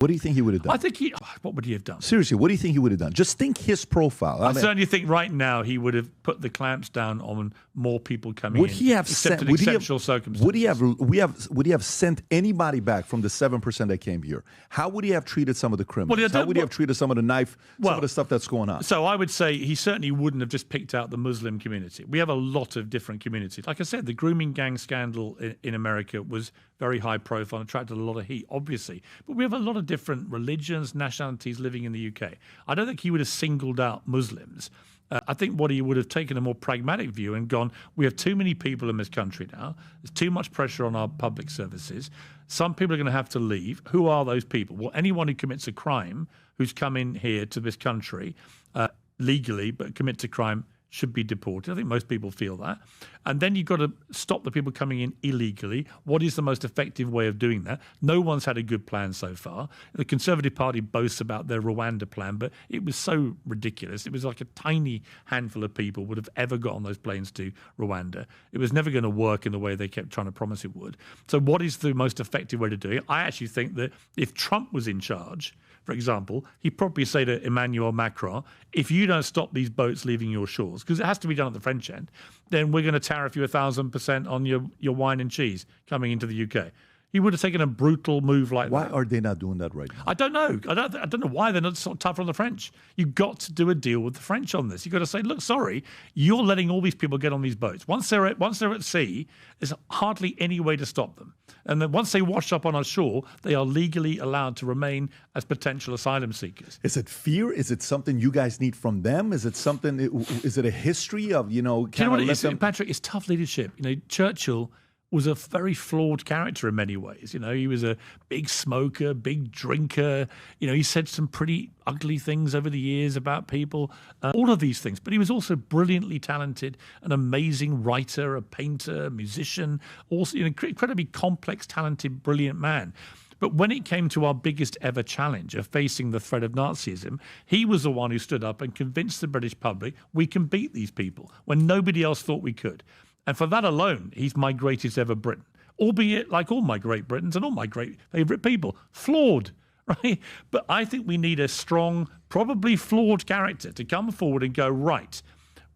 What do you think he would have done? I think what would he have done? Seriously, what do you think he would have done? Just think his profile. I certainly think right now he would have put the clamps down on more people coming would in. He have except sent, in exceptional circumstances. Would he have sent anybody back from the 7% that came here? How would he have treated some of the criminals? How would he have treated some of the some of the stuff that's going on? So I would say he certainly wouldn't have just picked out the Muslim community. We have a lot of different communities. Like I said, the grooming gang scandal in America was very high profile and attracted a lot of heat, obviously. But we have a lot of different religions, nationalities living in the UK. I don't think he would have singled out Muslims. I think what he would have taken a more pragmatic view and gone, we have too many people in this country now. There's too much pressure on our public services. Some people are going to have to leave. Who are those people? Well, anyone who commits a crime, who's come in here to this country legally but commits a crime, should be deported. I think most people feel that. And then you've got to stop the people coming in illegally. What is the most effective way of doing that? No one's had a good plan so far. The Conservative Party boasts about their Rwanda plan, but it was so ridiculous. It was like a tiny handful of people would have ever got on those planes to Rwanda. It was never going to work in the way they kept trying to promise it would. So what is the most effective way to do it? I actually think that if Trump was in charge, for example, he'd probably say to Emmanuel Macron, if you don't stop these boats leaving your shores, because it has to be done at the French end, then we're going to tariff you 1,000% on your wine and cheese coming into the UK. He would have taken a brutal move like that. Why are they not doing that right now? I don't know. I don't know why they're not so tougher on the French. You've got to do a deal with the French on this. You've got to say, look, sorry, you're letting all these people get on these boats. Once they're at sea, there's hardly any way to stop them. And then once they wash up on our shore, they are legally allowed to remain as potential asylum seekers. Is it fear? Is it something you guys need from them? Is it something? Is it a history of Patrick? It's tough leadership. Churchill was a very flawed character in many ways. He was a big smoker, big drinker. He said some pretty ugly things over the years about people, all of these things. But he was also brilliantly talented, an amazing writer, a painter, a musician, also an incredibly complex, talented, brilliant man. But when it came to our biggest ever challenge of facing the threat of Nazism, he was the one who stood up and convinced the British public we can beat these people when nobody else thought we could. And for that alone, he's my greatest ever Briton, albeit like all my great Britons and all my great favourite people, flawed, right? But I think we need a strong, probably flawed character to come forward and go, right,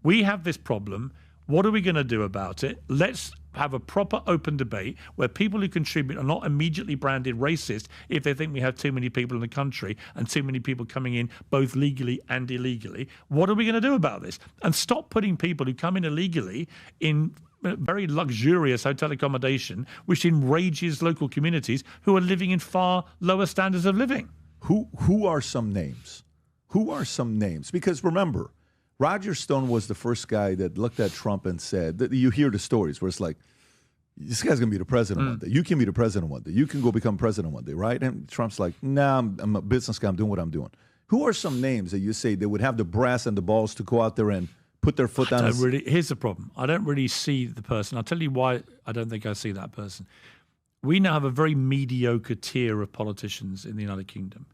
we have this problem. What are we going to do about it? Let's have a proper open debate where people who contribute are not immediately branded racist if they think we have too many people in the country and too many people coming in both legally and illegally. What are we going to do about this? And stop putting people who come in illegally in very luxurious hotel accommodation, which enrages local communities who are living in far lower standards of living. Who are some names? Who are some names? Because remember, Roger Stone was the first guy that looked at Trump and said, that you hear the stories where it's like, this guy's going to be the president one day. You can be the president one day. You can go become president one day, right? And Trump's like, nah, I'm a business guy. I'm doing what I'm doing. Who are some names that you say they would have the brass and the balls to go out there and put their foot down? Here's the problem. I don't really see the person. I'll tell you why I don't think I see that person. We now have a very mediocre tier of politicians in the United Kingdom.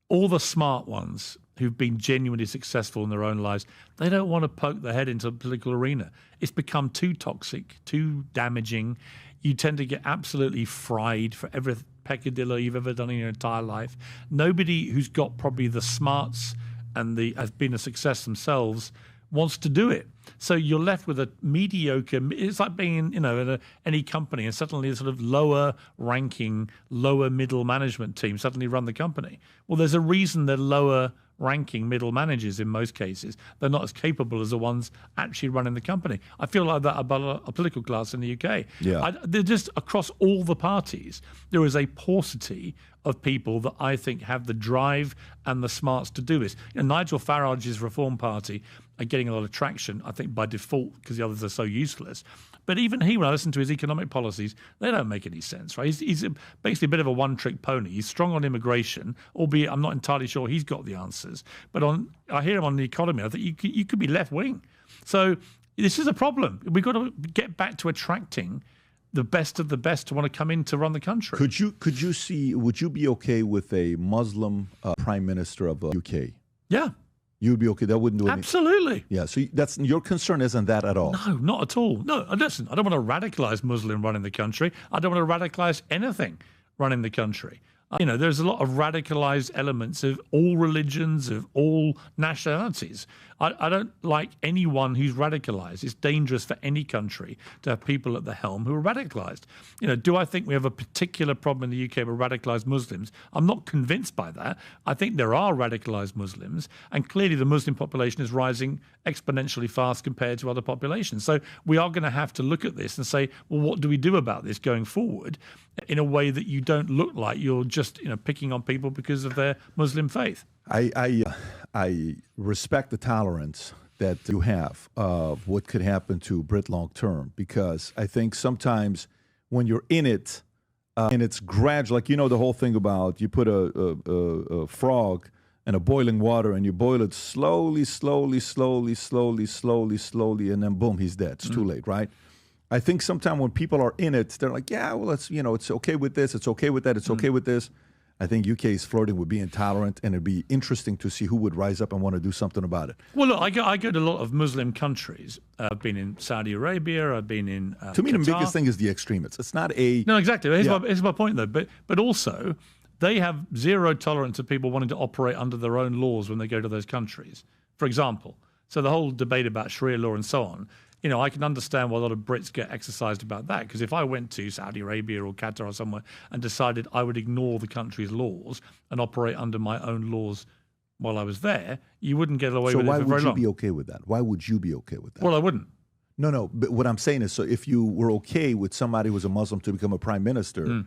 All the smart ones who've been genuinely successful in their own lives, they don't want to poke their head into the political arena. It's become too toxic, too damaging. You tend to get absolutely fried for every peccadillo you've ever done in your entire life. Nobody who's got probably the smarts and has been a success themselves wants to do it. So you're left with a mediocre, it's like being in any company and suddenly a sort of lower ranking, lower middle management team suddenly run the company. Well, there's a reason they're lower ranking middle managers in most cases. They're not as capable as the ones actually running the company. I feel like that about a political class in the UK. Yeah. They're just across all the parties, there is a paucity of people that I think have the drive and the smarts to do this. Nigel Farage's Reform Party are getting a lot of traction, I think, by default because the others are so useless. But even he, when I listen to his economic policies, they don't make any sense, right? He's basically a bit of a one-trick pony. He's strong on immigration, albeit I'm not entirely sure he's got the answers. But I hear him on the economy. I think you could be left-wing. So this is a problem. We've got to get back to attracting the best of the best to want to come in to run the country. Would you be okay with a Muslim prime minister of the UK? Yeah. You'd be okay. That wouldn't do anything. Absolutely. Yeah. So that's your concern isn't that at all? No, not at all. No, listen. I don't want to radicalize Muslim running the country. I don't want to radicalize anything running the country. There's a lot of radicalized elements of all religions, of all nationalities. I don't like anyone who's radicalized. It's dangerous for any country to have people at the helm who are radicalized. Do I think we have a particular problem in the UK with radicalized Muslims? I'm not convinced by that. I think there are radicalized Muslims, and clearly the Muslim population is rising exponentially fast compared to other populations. So we are going to have to look at this and say, well, what do we do about this going forward in a way that you don't look like you're just picking on people because of their Muslim faith? I respect the tolerance that you have of what could happen to Brit long term, because I think sometimes when you're in it and it's gradual, like the whole thing about you put a frog in a boiling water and you boil it slowly, and then boom, he's dead. It's too late, right? I think sometimes when people are in it, they're like, yeah, well, it's okay with this, it's okay with that, it's okay with this. I think UK is flirting with being tolerant, and it'd be interesting to see who would rise up and want to do something about it. Well, look, I go to a lot of Muslim countries. I've been in Saudi Arabia. I've been in To me, Qatar. the biggest thing is the extremists. It's not a... No, exactly. Here's my point, though. But also, they have zero tolerance of people wanting to operate under their own laws when they go to those countries. For example, so the whole debate about Sharia law and so on, I can understand why a lot of Brits get exercised about that, because if I went to Saudi Arabia or Qatar or somewhere and decided I would ignore the country's laws and operate under my own laws while I was there, you wouldn't get away with it for very long. So why would you be okay with that? Why would you be okay with that? Well, I wouldn't. No, but what I'm saying is, so if you were okay with somebody who's a Muslim to become a prime minister,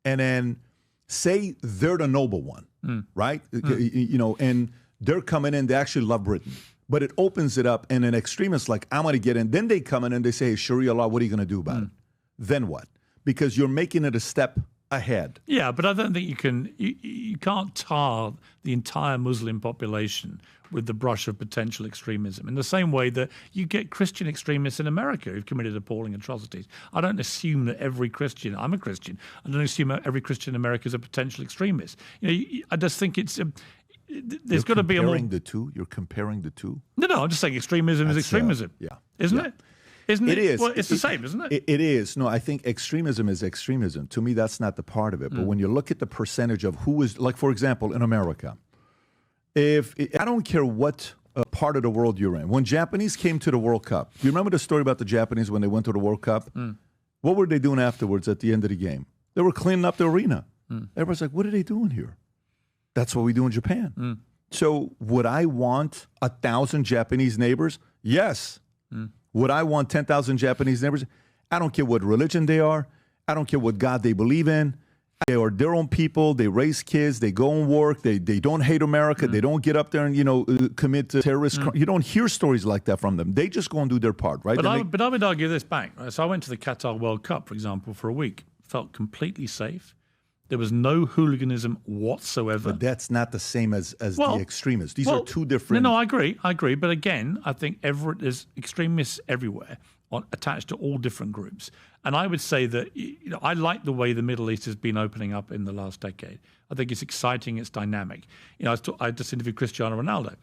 and then say they're the noble one, right? And they're coming in, they actually love Britain. But it opens it up, and an extremist like, I'm going to get in. Then they come in and they say, hey, Sharia law, what are you going to do about it? Then what? Because you're making it a step ahead. Yeah, but I don't think you can't tar the entire Muslim population with the brush of potential extremism in the same way that you get Christian extremists in America who've committed appalling atrocities. I don't assume that every Christian, I'm a Christian, I don't assume every Christian in America is a potential extremist. I just think it's... There's got to be a more... You're comparing the two? No, I'm just saying extremism is extremism. Isn't it? Isn't it? It is. Well, it's the same, isn't it? It is. No, I think extremism is extremism. To me, that's not the part of it. But when you look at the percentage of who is, like, for example, in America, I don't care what part of the world you're in. When Japanese came to the World Cup, do you remember the story about the Japanese when they went to the World Cup? What were they doing afterwards at the end of the game? They were cleaning up the arena. Everybody's like, what are they doing here? That's what we do in Japan. So would I want 1,000 Japanese neighbors? Yes. Would I want 10,000 Japanese neighbors? I don't care what religion they are. I don't care what God they believe in. They are their own people. They raise kids. They go and work. They don't hate America. They don't get up there and commit terrorist crimes. You don't hear stories like that from them. They just go and do their part, right? But I would argue this back. Right? So I went to the Qatar World Cup, for example, for a week. Felt completely safe. There was no hooliganism whatsoever. But that's not the same as the extremists. These are two different... No, I agree. But again, I think there's extremists everywhere attached to all different groups. And I would say that I like the way the Middle East has been opening up in the last decade. I think it's exciting, it's dynamic. I just interviewed Cristiano Ronaldo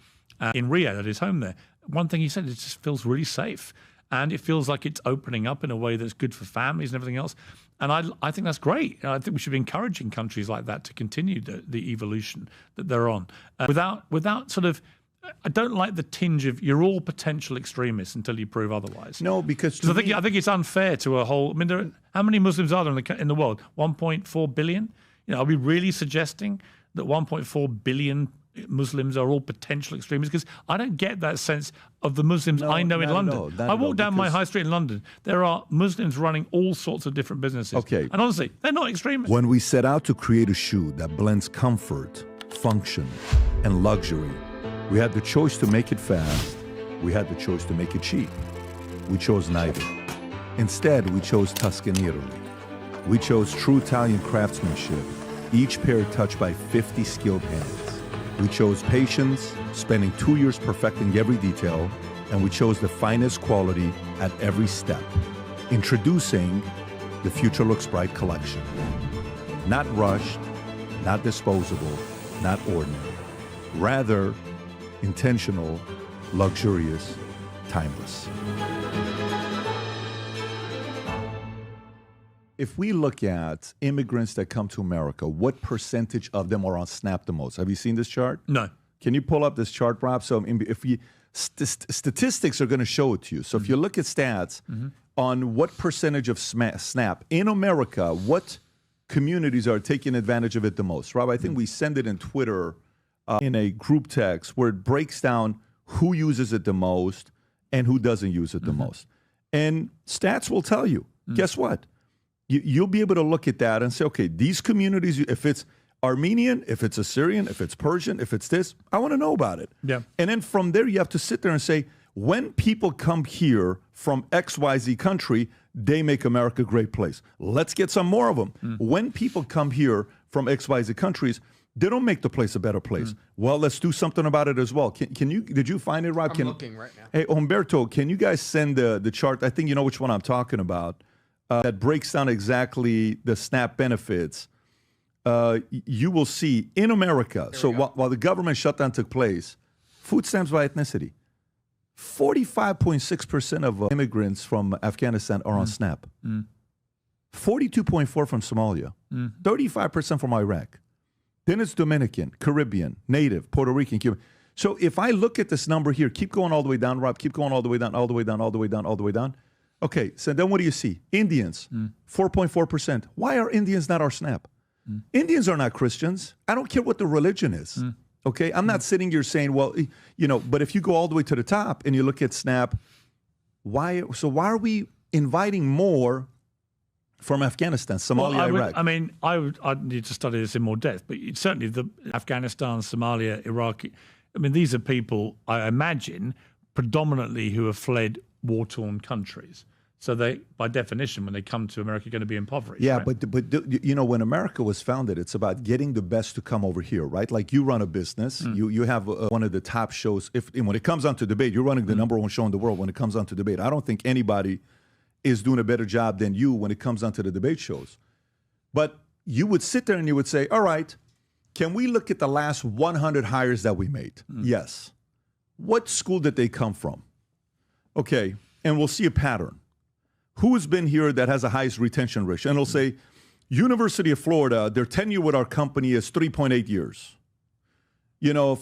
in Riyadh at his home there. One thing he said, it just feels really safe. And it feels like it's opening up in a way that's good for families and everything else. And I think that's great. I think we should be encouraging countries like that to continue the evolution that they're on. Without sort of, I don't like the tinge of you're all potential extremists until you prove otherwise. No, because I think it's unfair to a whole. I mean, how many Muslims are there in the world? 1.4 billion. Are we really suggesting that 1.4 billion Muslims are all potential extremists? Because I don't get that sense of the Muslims I know in London. I walk down my high street in London. There are Muslims running all sorts of different businesses. Okay. And honestly, they're not extremists. When we set out to create a shoe that blends comfort, function, and luxury, we had the choice to make it fast. We had the choice to make it cheap. We chose neither. Instead, we chose Tuscany, Italy. We chose true Italian craftsmanship, each pair touched by 50 skilled hands. We chose patience, spending 2 years perfecting every detail, and we chose the finest quality at every step. Introducing the Future Looks Bright collection. Not rushed, not disposable, not ordinary. Rather, intentional, luxurious, timeless. if we look at immigrants that come to America, what percentage of them are on SNAP the most? Have you seen this chart? No. Can you pull up this chart, Rob? So if we statistics are going to show it to you. So if you look at stats on what percentage of SNAP in America, what communities are taking advantage of it the most? Rob, I think we send it in Twitter in a group text where it breaks down who uses it the most and who doesn't use it the most. And stats will tell you, guess what? You'll be able to look at that and say, okay, these communities, if it's Armenian, if it's Assyrian, if it's Persian, if it's this, I want to know about it. Yeah. And then from there, you have to sit there and say, when people come here from XYZ country, they make America a great place. Let's get some more of them. When people come here from XYZ countries, they don't make the place a better place. Well, let's do something about it as well. Can you? Did you find it, Rob? I'm looking right now. Hey, Humberto, can you guys send the chart? I think you know which one I'm talking about. That breaks down exactly the SNAP benefits. You will see in America, so while the government shutdown took place, food stamps by ethnicity. 45.6% of immigrants from Afghanistan are on SNAP. 42.4% from Somalia. 35% from Iraq. Then it's Dominican, Caribbean, Native, Puerto Rican, Cuban. So if I look at this number here, keep going all the way down, Rob, keep going all the way down, all the way down, all the way down, all the way down. Okay, so then what do you see? Indians, 4.4%. Why are Indians not our SNAP? Indians are not Christians. I don't care what the religion is. Okay, I'm not sitting here saying, well, but if you go all the way to the top and you look at SNAP, why are we inviting more from Afghanistan, Somalia, Iraq? I'd need to study this in more depth, but certainly the Afghanistan, Somalia, Iraq, these are people, I imagine, predominantly who have fled war-torn countries. So they, by definition, when they come to America, are going to be impoverished. Yeah, right? but when America was founded, it's about getting the best to come over here, right? Like you run a business, you have one of the top shows. When it comes on to debate, you're running the number one show in the world. When it comes on to debate, I don't think anybody is doing a better job than you when it comes on to the debate shows. But you would sit there and you would say, all right, can we look at the last 100 hires that we made? Yes. What school did they come from? Okay, and we'll see a pattern. Who has been here that has the highest retention ratio? And it'll say, University of Florida, their tenure with our company is 3.8 years.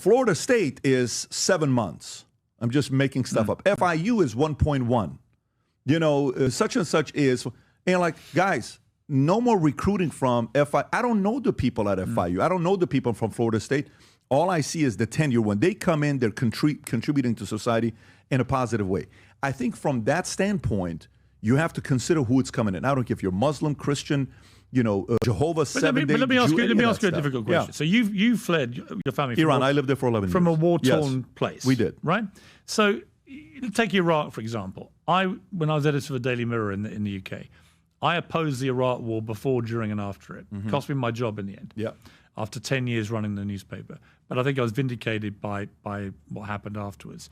Florida State is 7 months. I'm just making stuff up. FIU is 1.1. Such and such is. And guys, no more recruiting from FIU. I don't know the people at FIU. I don't know the people from Florida State. All I see is the tenure. When they come in, they're contributing to society in a positive way. I think from that standpoint, you have to consider who it's coming in. I don't care if you're Muslim, Christian, Jehovah, Seventh-day Jew. Let me ask you a difficult question. Yeah. So you fled your family from Iran. I lived there for 11 years. From a war-torn place. We did. Right? So take Iraq, for example. When I was editor for the Daily Mirror in the UK, I opposed the Iraq war before, during, and after it. Cost me my job in the end. Yeah. After 10 years running the newspaper. But I think I was vindicated by what happened afterwards.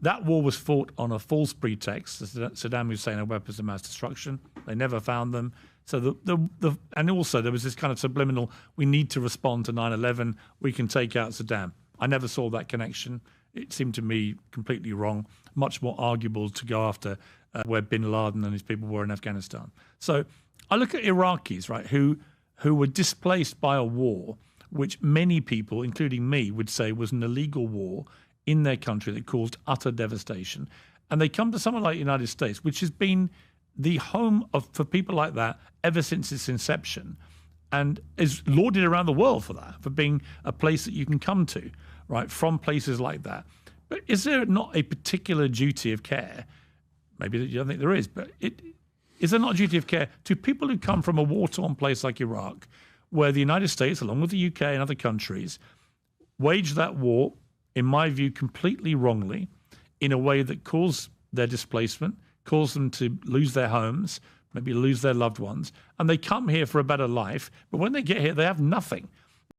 That war was fought on a false pretext. Saddam Hussein had weapons of mass destruction. They never found them. So and also there was this kind of subliminal, we need to respond to 9/11. We can take out Saddam. I never saw that connection. It seemed to me completely wrong. Much more arguable to go after where bin Laden and his people were in Afghanistan. So I look at Iraqis, right, who were displaced by a war, which many people, including me, would say was an illegal war in their country that caused utter devastation. And they come to somewhere like the United States, which has been the home for people like that ever since its inception, and is lauded around the world for that, for being a place that you can come to, right, from places like that. But is there not a particular duty of care? Maybe you don't think there is, but is there not a duty of care to people who come from a war-torn place like Iraq, where the United States, along with the UK and other countries, waged that war, in my view, completely wrongly, in a way that caused their displacement, caused them to lose their homes, maybe lose their loved ones, and they come here for a better life, but when they get here, they have nothing.